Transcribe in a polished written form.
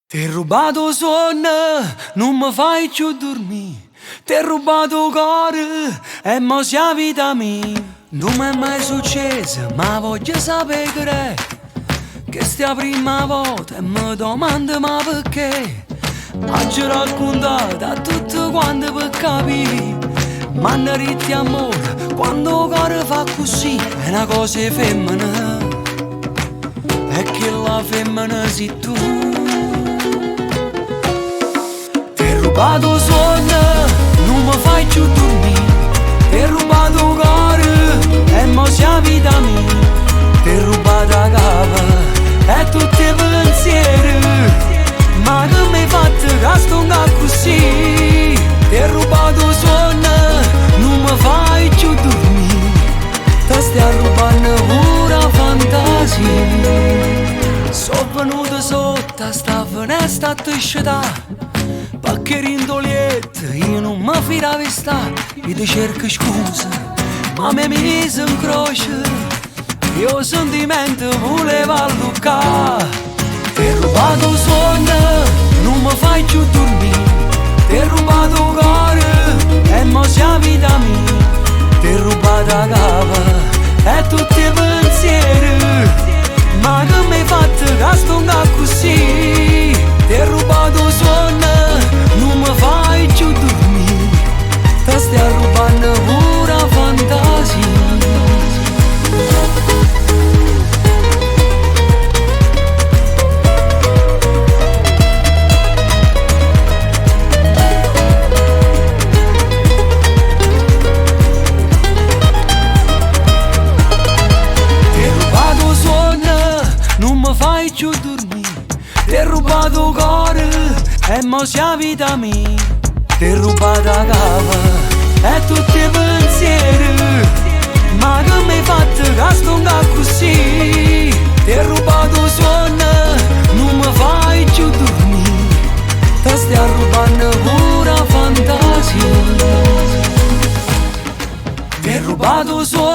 T'ho rubato sonno, non mi fai più dormire. T'ho rubato cuore e mo sia vita mia. Non mi è mai successo, ma voglio sapere che è. Che sta prima volta e mi domando ma perché. Oggi raccontato a tutto quanto per capire. Manna ritti amore, quando il cuore fa così, è una cosa femmina. E che la femmina sei tu. T'ho rubato sonno, non mi fai più dormire. T'ho rubato il cuore e mo sia vita mia. T'ho rubato la capa e tutti i pensieri. Ma che mi hai fatto che sto così? T'ho rubato sonno, non mi fai più dormire. Ti stai rubando pure fantasia. Sono venuto sotto a sta finestra a te sciatare, perché rindolietto io non mi fidavo di stare. Io ti cerco scusa, ma mi mise in croce. Io sentimento voleva alluccare. T'ho rubato sonno, non mi fai più dormire. T'ho rubato il cuore e mo sia vita mia. T'ho rubato la capa e tutti i pensieri. Ma che mi hai fatto che sto così? T'ho rubato sonno, non mi fai più dormire. Ti stai rubando pure fantasia. Fai più dormire. T'ho rubato il cuore e mo sia vita mia. T'ho rubato la capa e tutti i pensieri. Ma che mi hai fatto che sto così? T'ho rubato il sonno, non mi fai più dormire. Ti stai rubando pure fantasia. T'ho rubato il sonno,